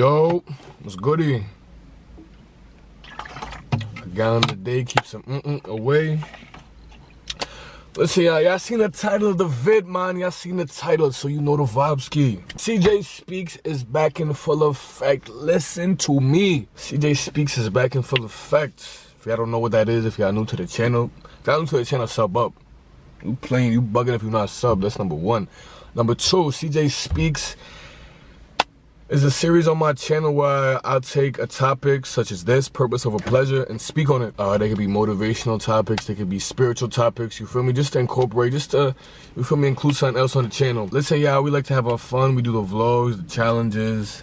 Yo, what's goody? A gallon a day keeps some away. Listen, y'all seen the title of the vid, man. Y'all seen the title, so you know the vibes ski. CJ Speaks is back in full effect. Listen to me. CJ Speaks is back in full effect. If y'all don't know what that is, if y'all new to the channel, sub up. You playing, you bugging if you're not sub. That's number one. Number two, CJ Speaks is a series on my channel where I'll take a topic such as this, purpose over pleasure, and speak on it. They could be motivational topics, they could be spiritual topics, you feel me? Just to incorporate, just to, you feel me, include something else on the channel. Listen, y'all, we like to have our fun. We do the vlogs, the challenges,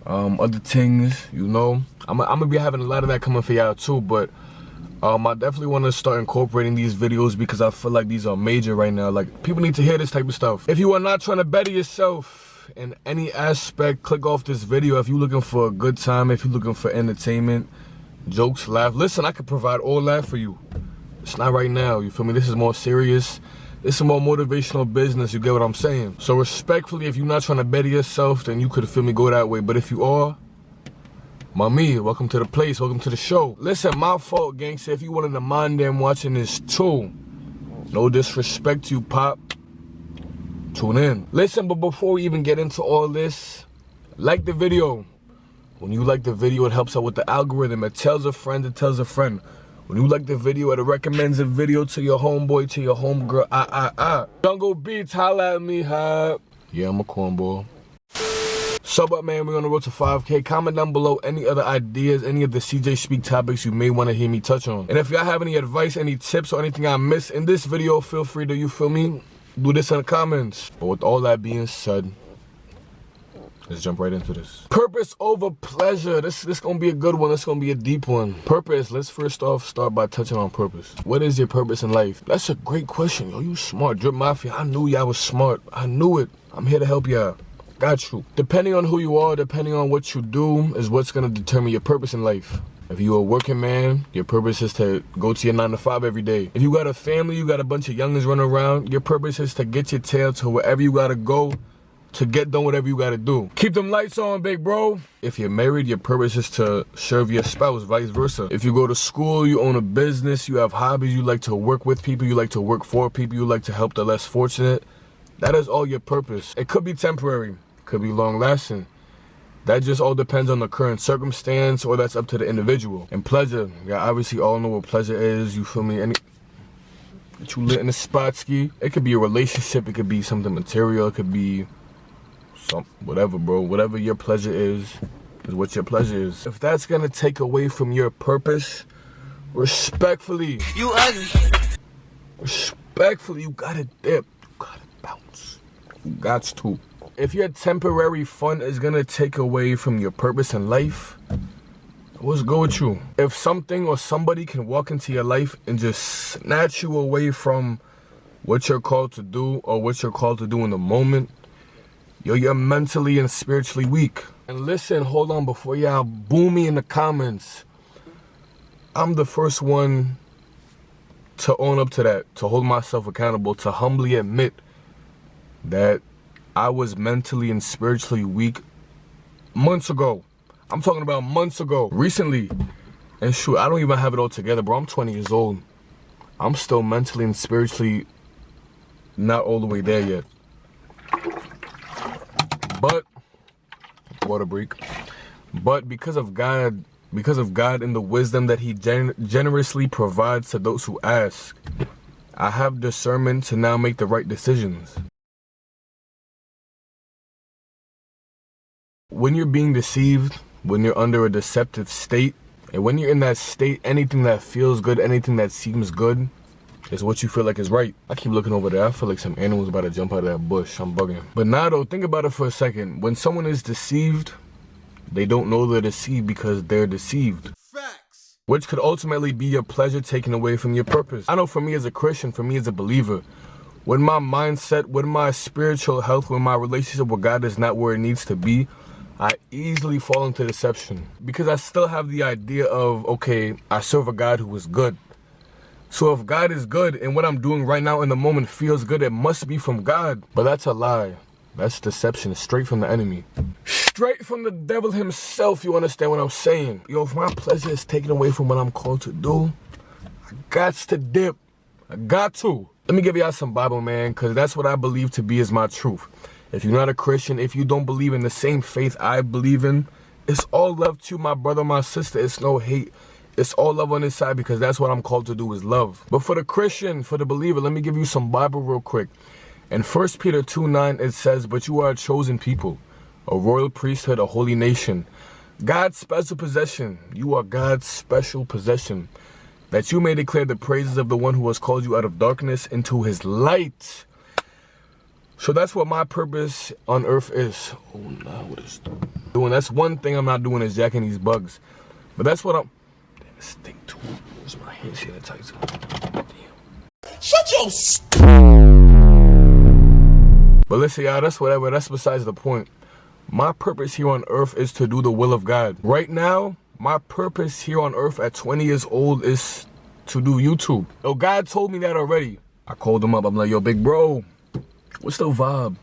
other things, you know. I'm gonna be having a lot of that coming for y'all too, but I definitely want to start incorporating these videos because I feel like these are major right now. Like, people need to hear this type of stuff. If you are not trying to better yourself in any aspect, click off this video. If you're looking for a good time, if you're looking for entertainment, jokes, laugh, listen, I can provide all that for you. It's not right now, you feel me? This is more serious. This is more motivational business, you get what I'm saying? So respectfully, if you're not trying to better yourself, then you could, feel me, go that way. But if you are, Mami, welcome to the place, welcome to the show. Listen, my fault, gangster, if you one of the mind them watching this too. No disrespect to you, Pop. Tune in. Listen, but before we even get into all this, like the video. When you like the video, it helps out with the algorithm. It tells a friend, it tells a friend. When you like the video, it recommends a video to your homeboy, to your homegirl. Jungle Beats, holla at me, huh? Yeah, I'm a cornball. Sub up, man, we're on the road to 5K. Comment down below any other ideas, any of the CJ Speak topics you may want to hear me touch on. And if y'all have any advice, any tips, or anything I missed in this video, feel free to, you feel me, do this in the comments. But with all that being said, let's jump right into this. Purpose over pleasure. This gonna be a good one. This gonna be a deep one. Purpose. Let's first off start by touching on purpose. What is your purpose in life? That's a great question. Yo, you smart. Drip Mafia. I knew y'all was smart. I knew it. I'm here to help y'all. Got you. Depending on who you are, depending on what you do, is what's gonna determine your purpose in life. If you're a working man, your purpose is to go to your 9 to 5 every day. If you got a family, you got a bunch of youngins running around, your purpose is to get your tail to wherever you gotta go to get done whatever you gotta do. Keep them lights on, big bro. If you're married, your purpose is to serve your spouse, vice versa. If you go to school, you own a business, you have hobbies, you like to work with people, you like to work for people, you like to help the less fortunate, that is all your purpose. It could be temporary, could be long lasting. That just all depends on the current circumstance, or that's up to the individual. And pleasure, yeah, obviously all know what pleasure is, you feel me? Get you lit in the spot ski. It could be a relationship, it could be something material, it could be whatever, bro. Whatever your pleasure is what your pleasure is. If that's gonna take away from your purpose, respectfully, you ugly. Respectfully, you gotta dip, you gotta bounce, you got to. If your temporary fun is gonna take away from your purpose in life, what's good with you? If something or somebody can walk into your life and just snatch you away from what you're called to do or what you're called to do in the moment, you're mentally and spiritually weak. And listen, hold on, before y'all boom me in the comments, I'm the first one to own up to that, to hold myself accountable, to humbly admit that I was mentally and spiritually weak months ago. I'm talking about months ago. Recently. And shoot, I don't even have it all together, bro. I'm 20 years old. I'm still mentally and spiritually not all the way there yet. But, water break. But because of God and the wisdom that he generously provides to those who ask, I have discernment to now make the right decisions. When you're being deceived, when you're under a deceptive state, and when you're in that state, anything that feels good, anything that seems good, is what you feel like is right. I keep looking over there, I feel like some animal's about to jump out of that bush, I'm bugging. But now though, think about it for a second. When someone is deceived, they don't know they're deceived because they're deceived. Facts. Which could ultimately be your pleasure taken away from your purpose. I know for me as a Christian, for me as a believer, when my mindset, when my spiritual health, when my relationship with God is not where it needs to be, I easily fall into deception because I still have the idea of, okay, I serve a God who is good. So if God is good and what I'm doing right now in the moment feels good, it must be from God. But that's a lie. That's deception, straight from the enemy. Straight from the devil himself, you understand what I'm saying? Yo, if my pleasure is taken away from what I'm called to do, I got to dip. I got to. Let me give y'all some Bible, man, because that's what I believe to be is my truth. If you're not a Christian, if you don't believe in the same faith I believe in, it's all love to you, my brother, my sister. It's no hate. It's all love on this side because that's what I'm called to do is love. But for the Christian, for the believer, let me give you some Bible real quick. In 1 Peter 2:9, it says, but you are a chosen people, a royal priesthood, a holy nation, God's special possession. You are God's special possession, that you may declare the praises of the one who has called you out of darkness into his light. So that's what my purpose on earth is. Oh, nah, what is doing? That's one thing I'm not doing is jacking these bugs. But that's what I'm... Damn, this thing too. Where's my hand sanitizer? Damn. Shut your... But listen, y'all, that's whatever. That's besides the point. My purpose here on earth is to do the will of God. Right now, my purpose here on earth at 20 years old is to do YouTube. Yo, God told me that already. I called him up. I'm like, yo, big bro, what's the vibe?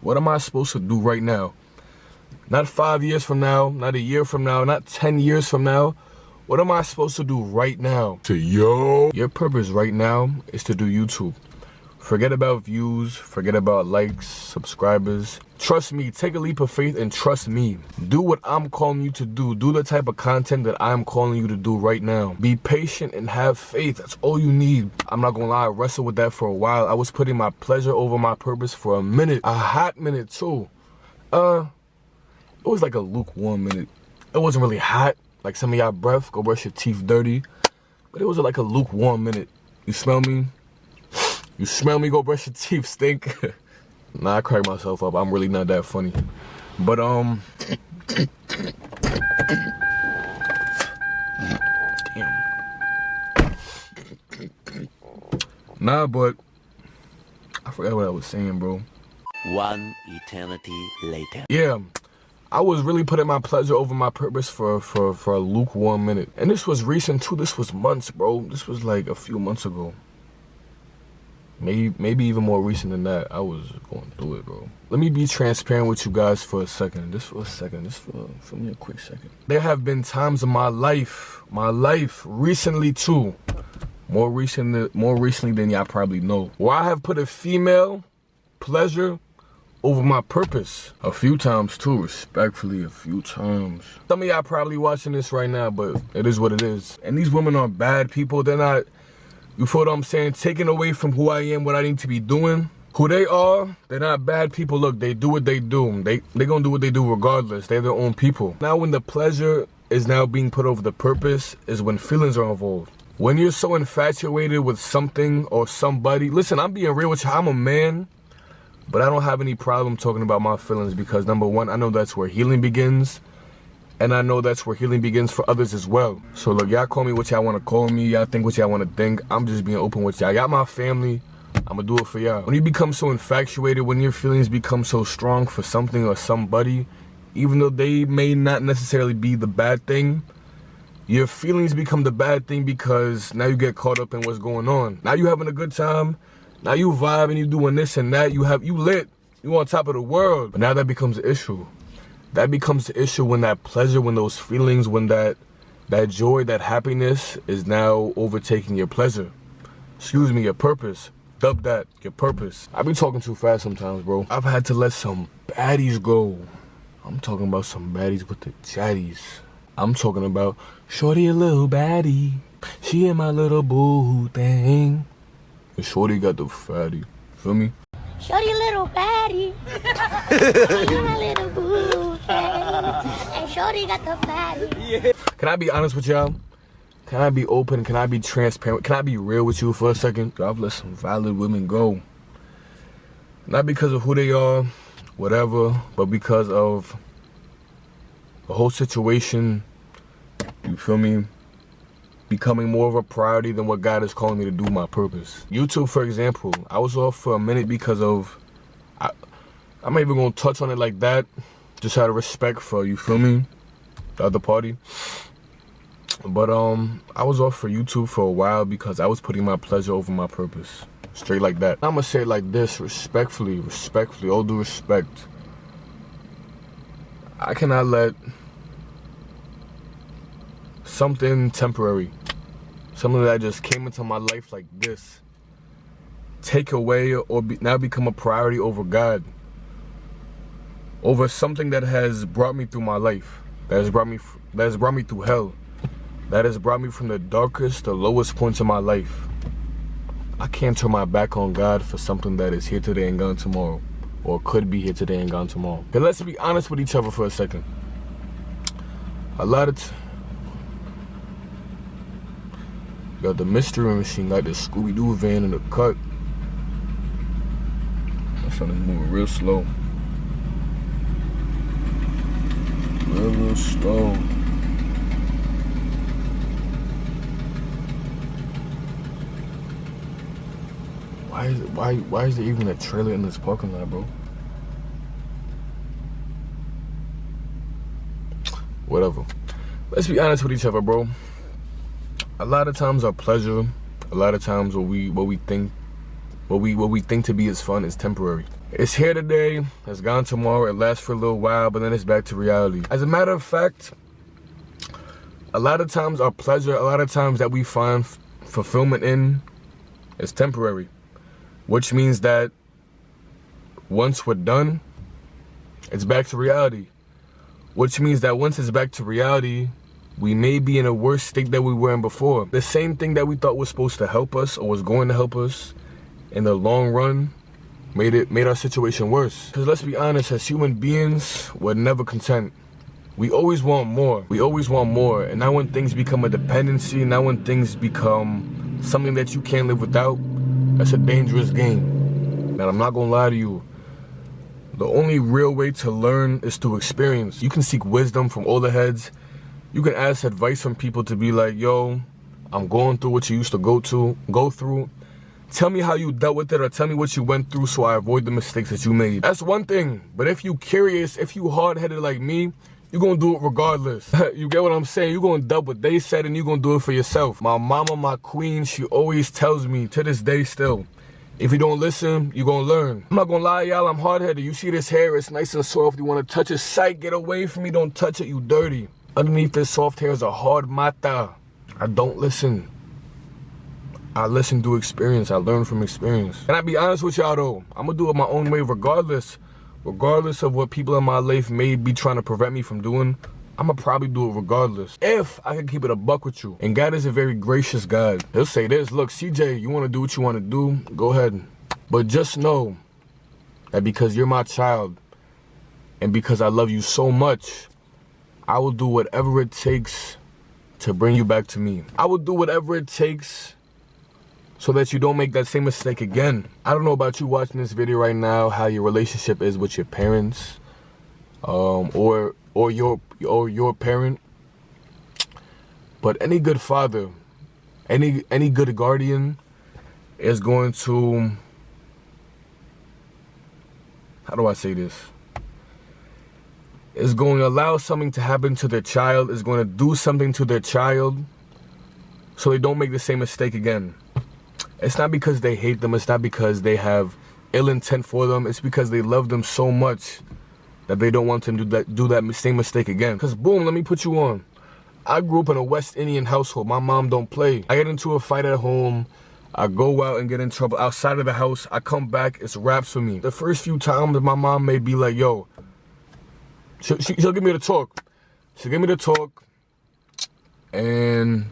What am I supposed to do right now? Not 5 years from now, not a year from now, not 10 years from now. What am I supposed to do right now? Your purpose right now is to do YouTube. Forget about views, forget about likes, subscribers. Trust me, take a leap of faith and trust me. Do what I'm calling you to do. Do the type of content that I'm calling you to do right now. Be patient and have faith. That's all you need. I'm not gonna lie, I wrestled with that for a while. I was putting my pleasure over my purpose for a minute. A hot minute too. It was like a lukewarm minute. It wasn't really hot. Like some of y'all breath, go brush your teeth dirty. But it was like a lukewarm minute. You smell me? You smell me, go brush your teeth, stink. Nah, I crack myself up. I'm really not that funny. But, damn. Nah, but I forgot what I was saying, bro. One eternity later. Yeah, I was really putting my pleasure over my purpose for a lukewarm minute. And this was recent, too. This was months, bro. This was like a few months ago. Maybe even more recent than that. I was going through it, bro. Let me be transparent with you guys for a second. Just for me a quick second. There have been times in my life, recently too, more recently than y'all probably know, where I have put a female pleasure over my purpose. A few times too, respectfully, a few times. Some of y'all probably watching this right now, but it is what it is. And these women are bad people. They're not... You feel what I'm saying? Taking away from who I am, what I need to be doing. Who they are, they're not bad people. Look, they do what they do. They gonna do what they do regardless. They're their own people. Now when the pleasure is now being put over the purpose is when feelings are involved. When you're so infatuated with something or somebody. Listen, I'm being real with you. I'm a man, but I don't have any problem talking about my feelings because number one, I know that's where healing begins. And I know that's where healing begins for others as well. So look, y'all call me what y'all want to call me. Y'all think what y'all want to think. I'm just being open with y'all. Y'all my family. I'm going to do it for y'all. When you become so infatuated, when your feelings become so strong for something or somebody, even though they may not necessarily be the bad thing, your feelings become the bad thing because now you get caught up in what's going on. Now you having a good time. Now you vibing, you doing this and that. You lit. You on top of the world. But now that becomes an issue. That becomes the issue when that pleasure, when those feelings, when that joy, that happiness is now overtaking your pleasure. Excuse me, your purpose. Dub that, your purpose. I be talking too fast sometimes, bro. I've had to let some baddies go. I'm talking about some baddies with the chatties. I'm talking about shorty a little baddie. She in my little boo thing. And shorty got the fatty. Feel me? Shorty little baddie. She my little boo thing. And shorty got the fatty. Yeah. Can I be honest with y'all? Can I be open? Can I be transparent? Can I be real with you for a second? I've let some valid women go. Not because of who they are, whatever, but because of the whole situation, you feel me, becoming more of a priority than what God is calling me to do my purpose. YouTube, for example, I was off for a minute because of, I'm not even gonna touch on it like that, just out of respect for, you feel me, the other party. But I was off for YouTube for a while because I was putting my pleasure over my purpose. Straight like that. I'm gonna say it like this, respectfully, all due respect. I cannot let something temporary, something that just came into my life like this, take away or now become a priority over God, over something that has brought me through my life, that has brought me through hell, that has brought me from the darkest, the lowest points of my life. I can't turn my back on God for something that is here today and gone tomorrow, or could be here today and gone tomorrow. Okay, let's be honest with each other for a second. Got the mystery machine, got the Scooby-Doo van in the cut. My son is moving real slow. Real slow. Why is there even a trailer in this parking lot, bro? Whatever. Let's be honest with each other, bro. A lot of times our pleasure, a lot of times what we think to be as fun is temporary. It's here today, it's gone tomorrow, it lasts for a little while, but then it's back to reality. As a matter of fact, a lot of times our pleasure, a lot of times that we find fulfillment in is temporary. Which means that once we're done, it's back to reality. Which means that once it's back to reality, we may be in a worse state than we were in before. The same thing that we thought was supposed to help us or was going to help us in the long run made our situation worse. Because let's be honest, as human beings, we're never content. We always want more. We always want more. And now when things become a dependency, now when things become something that you can't live without, that's a dangerous game. And I'm not gonna lie to you. The only real way to learn is through experience. You can seek wisdom from older heads. You can ask advice from people to be like, yo, I'm going through what you used to go through. Tell me how you dealt with it, or tell me what you went through so I avoid the mistakes that you made. That's one thing. But if you curious, if you hard-headed like me, you're gonna do it regardless. You get what I'm saying? You're gonna double what they said and you're gonna do it for yourself. My mama, my queen, she always tells me to this day still, if you don't listen, you're gonna learn. I'm not gonna lie, y'all, I'm hard-headed. You see this hair, it's nice and soft. You wanna touch it, sight, get away from me, don't touch it, you dirty. Underneath this soft hair is a hard mata. I don't listen. I listen through experience, I learn from experience. And I be honest with y'all though, I'm gonna do it my own way regardless of what people in my life may be trying to prevent me from doing. I'ma probably do it regardless, if I can keep it a buck with you. And God is a very gracious God. He'll say this, look, CJ, you wanna do what you wanna do, go ahead. But just know that because you're my child, and because I love you so much, I will do whatever it takes to bring you back to me. I will do whatever it takes so that you don't make that same mistake again. I don't know about you watching this video right now, how your relationship is with your parents, or your parent. But any good father, any good guardian is going to, how do I say this? Is going to allow something to happen to their child, is going to do something to their child so they don't make the same mistake again. It's not because they hate them, it's not because they have ill intent for them, it's because they love them so much that they don't want them to do that same mistake again. Because boom, let me put you on. I grew up in a West Indian household. My mom don't play. I get into a fight at home, I go out and get in trouble outside of the house, I come back, it's raps for me. The first few times my mom may be like, yo, she'll give me the talk. She'll give me the talk, and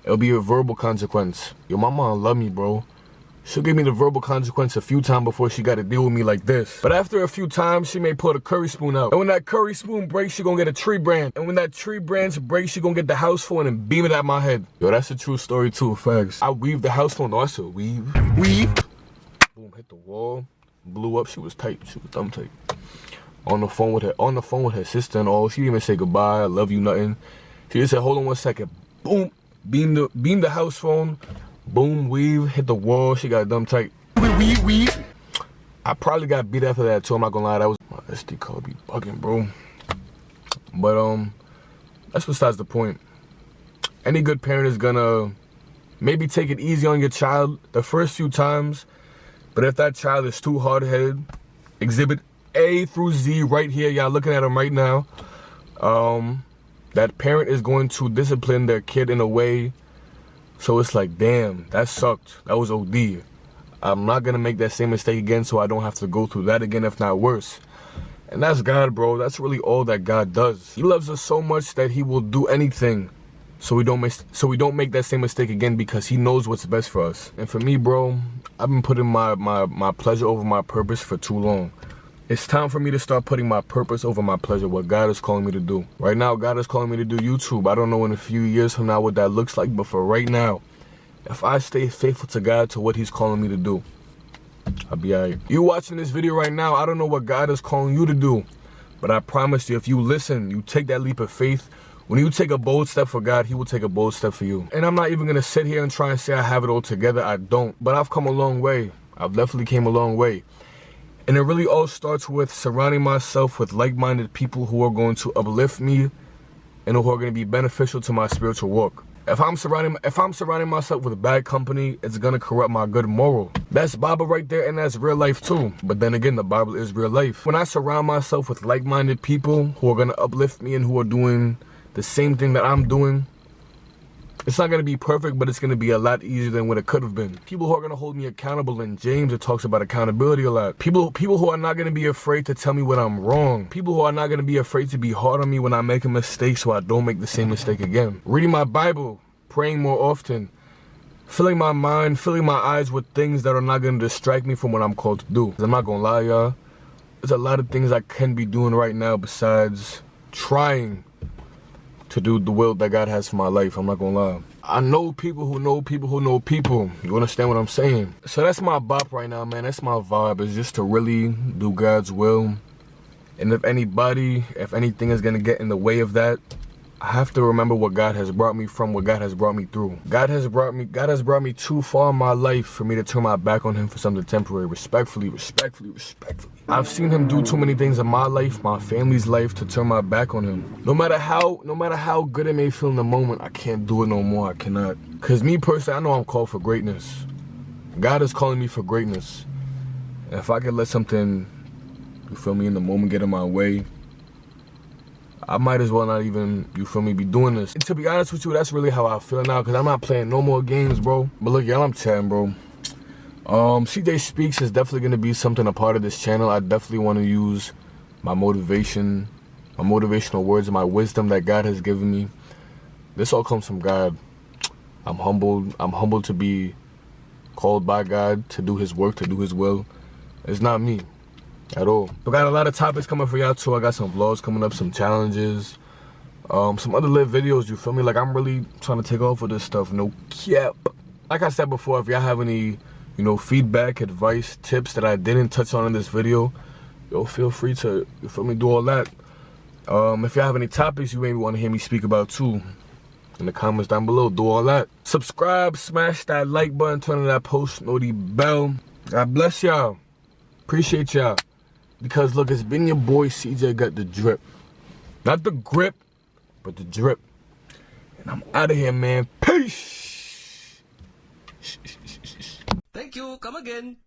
it'll be a verbal consequence. Yo, my mom love me, bro. She'll give me the verbal consequence a few times before she got to deal with me like this. But after a few times, she may pull the curry spoon out. And when that curry spoon breaks, she gonna get a tree branch. And when that tree branch breaks, she gonna get the house phone and beam it at my head. Yo, that's a true story too, facts. I weaved the house phone. No, I said weave. Boom, hit the wall, blew up. She was tight. She was dumb tight. On the phone with her sister and all. She didn't even say goodbye, I love you, nothing. She just said, hold on one second. Boom, beam the house phone. Boom, weave, hit the wall. She got dumb tight. Weave. I probably got beat after that too. I'm not gonna lie. That was my SD card be bugging, bro. But that's besides the point. Any good parent is gonna Maybe take it easy on your child the first few times, but if that child is too hard-headed, exhibit A through Z right here, y'all looking at them right now, that parent is going to discipline their kid in a way so it's like, damn, that sucked. That was OD. I'm not gonna make that same mistake again so I don't have to go through that again, if not worse. And that's God, bro. That's really all that God does. He loves us so much that he will do anything so we don't make that same mistake again, because he knows what's best for us. And for me, bro, I've been putting my pleasure over my purpose for too long. It's time for me to start putting my purpose over my pleasure, what God is calling me to do. Right now, God is calling me to do YouTube. I don't know in a few years from now what that looks like, but for right now, if I stay faithful to God, to what he's calling me to do, I'll be alright. You watching this video right now, I don't know what God is calling you to do, but I promise you, if you listen, you take that leap of faith, when you take a bold step for God, he will take a bold step for you. And I'm not even going to sit here and try and say I have it all together. I don't, but I've come a long way. I've definitely came a long way. And it really all starts with surrounding myself with like-minded people who are going to uplift me and who are going to be beneficial to my spiritual walk. If I'm surrounding myself with bad company, it's going to corrupt my good moral. That's Bible right there, and that's real life too. But then again, the Bible is real life. When I surround myself with like-minded people who are going to uplift me and who are doing the same thing that I'm doing, it's not going to be perfect, but it's going to be a lot easier than what it could have been. People who are going to hold me accountable. In James, it talks about accountability a lot. People who are not going to be afraid to tell me when I'm wrong. People who are not going to be afraid to be hard on me when I make a mistake so I don't make the same mistake again. Reading my Bible, praying more often, filling my mind, filling my eyes with things that are not going to distract me from what I'm called to do. I'm not going to lie, y'all. There's a lot of things I can be doing right now besides trying to do the will that God has for my life. I'm not gonna lie. I know people who know people who know people. You understand what I'm saying? So that's my bop right now, man. That's my vibe, is just to really do God's will. And if anything is gonna get in the way of that, I have to remember what God has brought me from, what God has brought me through. God has brought me too far in my life for me to turn my back on him for something temporary. Respectfully. I've seen him do too many things in my life, my family's life, to turn my back on him. No matter how good it may feel in the moment, I can't do it no more. I cannot. Cause me personally, I know I'm called for greatness. God is calling me for greatness. And if I could let something, you feel me, in the moment get in my way, I might as well not even, you feel me, be doing this. And to be honest with you, that's really how I feel now, because I'm not playing no more games, bro. But look, y'all, I'm chatting, bro. CJ Speaks is definitely going to be something a part of this channel. I definitely want to use my motivation, my motivational words, and my wisdom that God has given me. This all comes from God. I'm humbled to be called by God to do his work, to do his will. It's not me at all. I got a lot of topics coming for y'all too. I got some vlogs coming up, some challenges, some other lit videos, you feel me? Like, I'm really trying to take off with this stuff, no cap. Like I said before, if y'all have any, you know, feedback, advice, tips that I didn't touch on in this video, yo, feel free to, you feel me, do all that. If y'all have any topics you maybe want to hear me speak about too, in the comments down below, do all that. Subscribe, smash that like button, turn on that post notification bell. God bless y'all. Appreciate y'all. Because look, it's been your boy CJ got the drip. Not the grip, but the drip. And I'm out of here, man. Peace. Thank you. Come again.